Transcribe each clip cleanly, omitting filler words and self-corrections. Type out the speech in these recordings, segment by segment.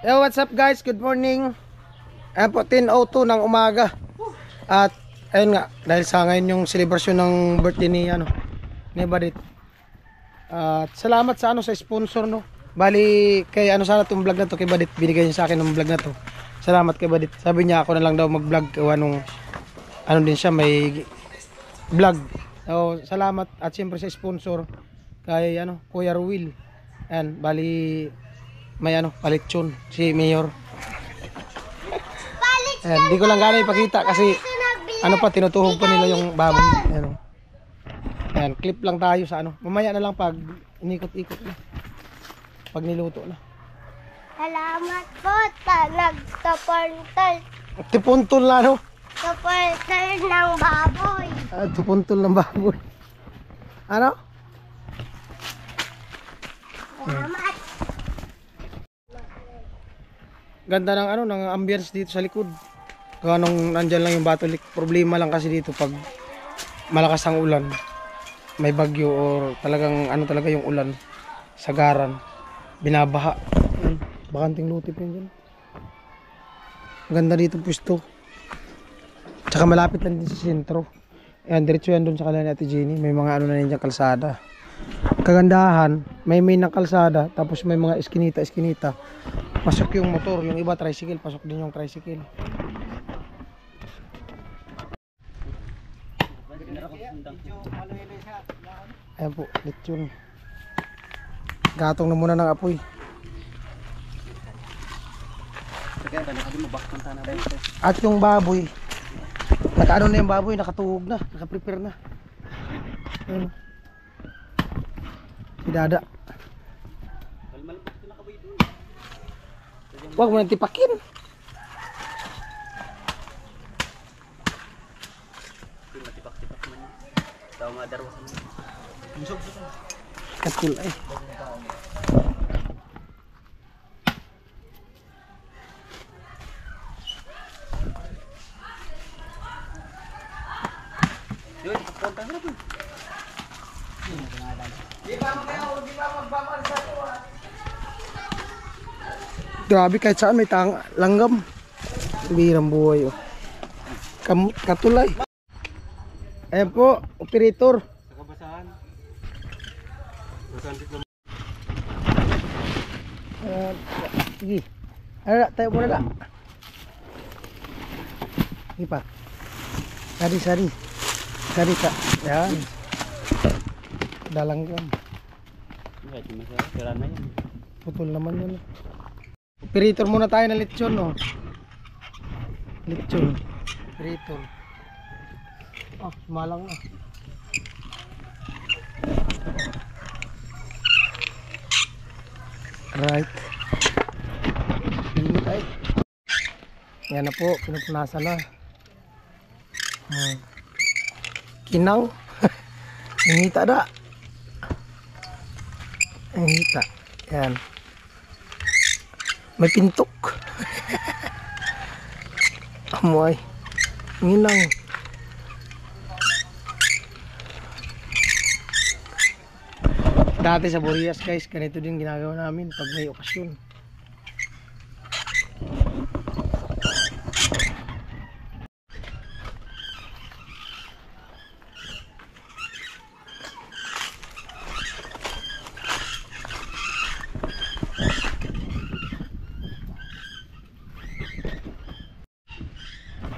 Yo, what's up guys? Good morning. Ayan po, 10:02 ng umaga. At ayun nga, dahil sa ngayon yung celebration ng birthday ni ni Badit. At salamat sa sa sponsor no. Bali kay sana tong vlog na to kay Badit, binigay niya sa akin ng vlog na to. Salamat kay Badit. Sabi niya ako na lang daw mag-vlog kung din siya may vlog. So, salamat at siyempre sa sponsor kay Kuya Ruel. Ayan, bali may palitsyon si Mayor. Ayan, di ko lang gano'y ipakita kasi tinutuhog pa nila yung baboy. Ayan, clip lang tayo sa mamaya na lang pag inikot-ikot na, pag niluto na. Salamat po nagtapuntol. Tipuntol na Tapuntol ng baboy. Tipuntol ng baboy. Salamat. Ganda ng ng ambience dito sa likod. Kung nandyan lang yung Batolik. Problema lang kasi dito pag malakas ang ulan, may bagyo or talagang talaga yung ulan, sagaran, binabaha. Bakanting luti pa yun dyan. Ganda dito pwesto. Tsaka malapit lang din sa sentro. Ayan, diretso yan dun sa kanila ni Ate Jenny. May mga na ninyo kalsada. Kagandahan, may ng kalsada, tapos may mga eskinita. Pasok yung motor, yung iba tricycle, pasok din yung tricycle. Ayan po, lechon. Gatong na muna ng apoy. At yung baboy, nakaano na yung baboy, nakatuhog na, nakaprepare na. Ayan. Si Dada. Huwag mo nang tipakin. Katul ay. Grabe, kahit saan may langgam. Birang buhay katulay. Ayan po, operator. Sige. Tayo muna na. Sige pa. Sari ka. Yan. Dalanggam. Putol naman yun. Operator muna tayo ng lechon, no? Lechon. Operator. Malang na. Right. Ini tayo. Yan na po, pinupunasan na. Kinang. Hingita na. Hingita. Yan. May pintok. Amoy. Nginang. Dati sa Burias guys, ganito din ginagawa namin pag may okasyon.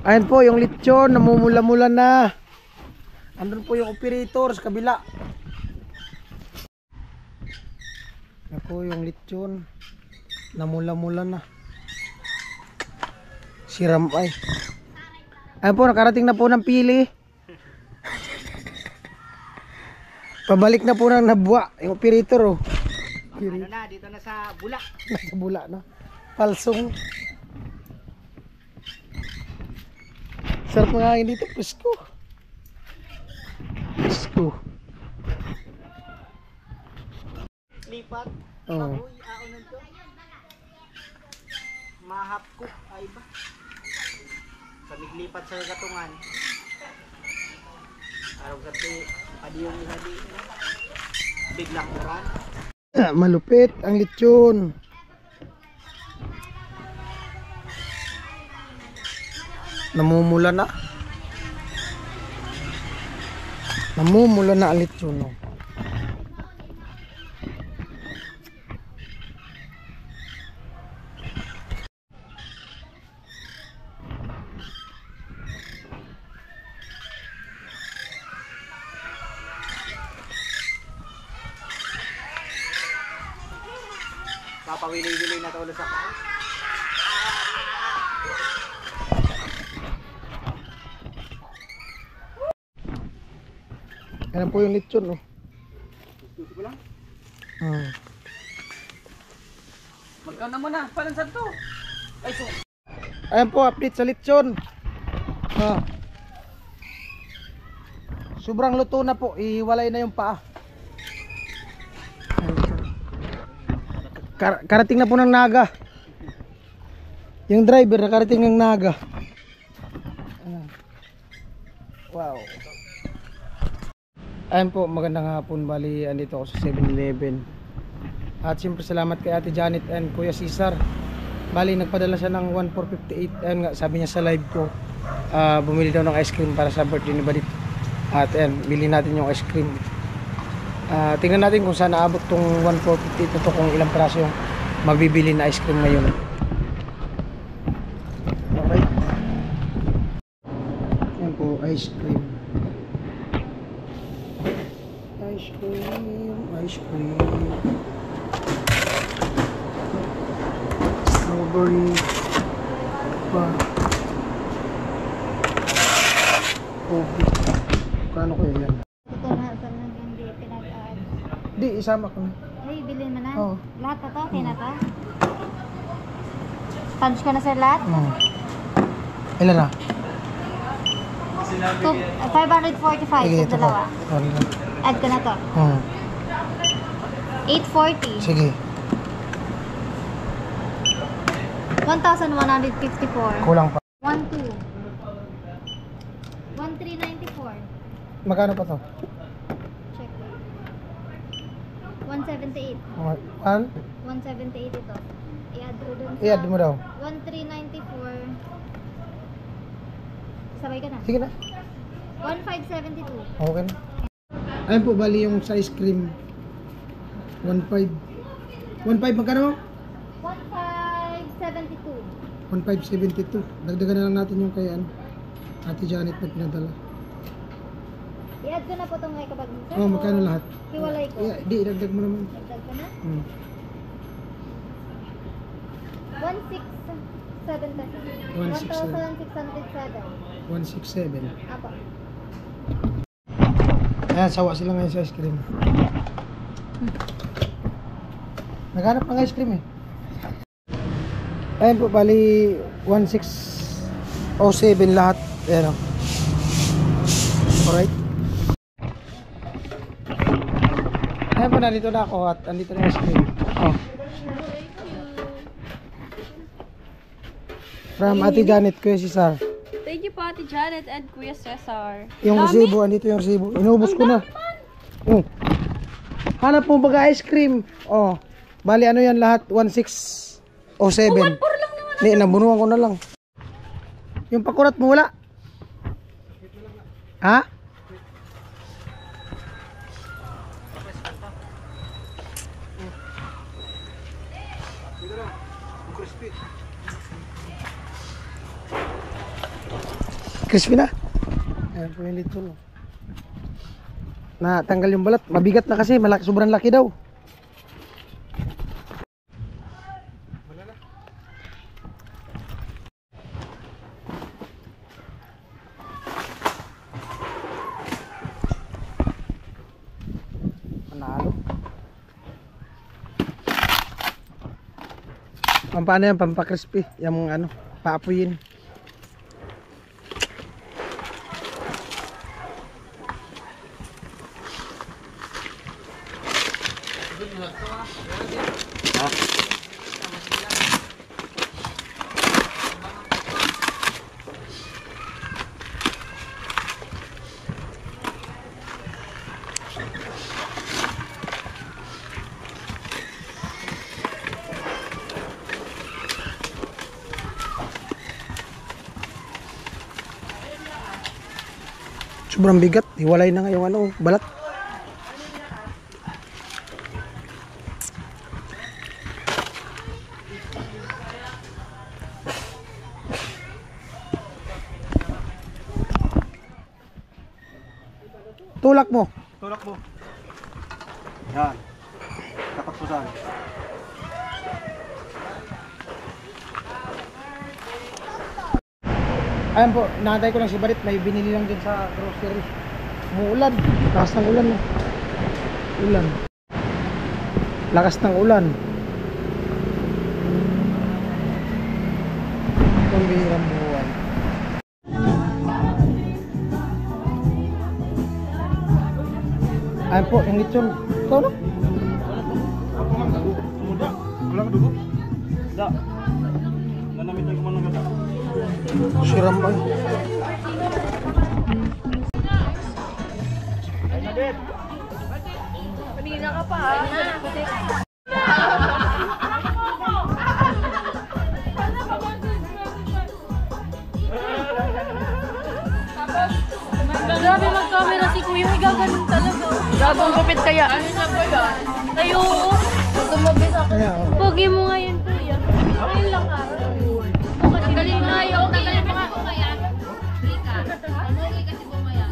Ayan po yung lechon, namumula-mula na. Andun po yung operator sa kabila. Ako yung lechon, namula-mula na. Siram ay. Ayan po, nakarating na po ng pili. Pabalik na po ng nabwa yung operator. Dito na sa bula. Nasa bula na. Palsong. Sarap nga ngayon dito, presko. Lipat. Oo. Mahap ko ay ba? Pamiglipat sa gatungan. Araw gabi, padiyong hadi. Biglang uran. Malupit ang lechon. Namumula na. Namumula na alit yun. No? Papawili-wili na tulo sa paa. Yan po yung lechon. No? Gusto ko lang. Magkano naman na, paano sa to? Ay, so. Ayan po, update sa lechon. Sobrang luto na po, ihiwalay na yung paa. Karating na po ng naga. Yung driver nakarating ng naga. Wow. Ayan po, magandang hapon. Bali, andito ako sa 7-Eleven. At siyempre salamat kay Ate Janet and Kuya Cesar. Bali, nagpadala siya ng 1,458. Ayun nga, sabi niya sa live ko, bumili daw ng ice cream para sa birthday ni Badit. At ayan, bili natin yung ice cream. Tingnan natin kung saan naabot tong 1,458 na to, kung ilang piraso yung mabibili na ice cream ngayon. Okay. Ayan po, ice cream. Ice cream, ice cream. Strawberry. Kobe. Kano kayo yan? Ito na sa hindi pinag-aad. Di, isama ko na. Ay, bilhin mo na. Oo. Lahat na to? Okay na to? Punch ka na sir lahat? Ilan na? 545 Sige, sa ito po. dalawa. Ito na. Add ka na to. 840. Sige. 1,154. Kulang pa. 12. 1,394. Magkano pa to? Check. 178. 178 ito. I-add ko dun sa... I-add mo daw. 1,394. Sabay ka na. Sige na. 1,572. Okay na. Ayun po, bali yung sa ice cream. 1.5. 1.5 magkano? 1,572. 1.572. Dagdagan na lang natin yung kay Ate Janet na pinadala. I-add ko na po itong kay kapag minsan. Oh, magkano lahat? Hiwalay ko. Di, idagdag mo naman. Dagdag ko na. 167. 1,607. 1,607. Apo. Ayan, sawa sila ngayon sa ice cream. Naghanap ng ice cream eh. Ayan po, bali 1,607 lahat. Ayan o. Alright. Ayan po, nandito na ako at andito na ice cream. Oh. From Ate Janet, Kuya Cesar. Thank you po Ate Janet and Kuya Cesar. Yung resibo, andito yung resibo. Inubos ko na. Oh. Hanap mo baga ice cream. Oh. Bali ano yan lahat? 1,607. Hindi, nabunuhan ko na lang. Yung pakurat mo wala? Ha? Crispy na. Ayan po yung lito. No? Natanggal yung balat. Mabigat na kasi. Sobrang laki daw. Panalo. Paano yan? Pampakrispy. Yung ano, paapuyin. Sobrang bigat. Hiwalay na nga yung ano, balat. Tulak mo. Tulak mo. Yan. Katapos. Ayan po, naantay ko lang si Barit. May binili lang din sa grocery. Umuulan. Lakas ng ulan. Ulan. Lakas ng ulan. Itong bihirang buwan. Ayan po, yung lechon. Ikaw na? Wala ka dugo? Da. Nanamit ang kumanang gata. Siram ba? Kanina ka pa ah. Grabe mag-camera si Kuya, may gaganon talaga. Gabang gupit kaya. Ano na ba yan? Tayo. Tumabi sa akin. Kaya, oh. Pogi mo nga yan, Kuya. Ayun lang ka. Galing na yun. Galing pa ako kaya. Rika. Ano kasi bumaya?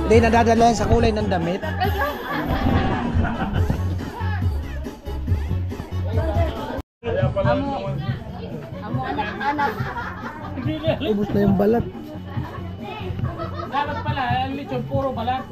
Hindi, nadadala yan sa kulay ng damit. Amo anak-anak. Ubus na yung balat. Dapat pala, ang lechon, puro balat.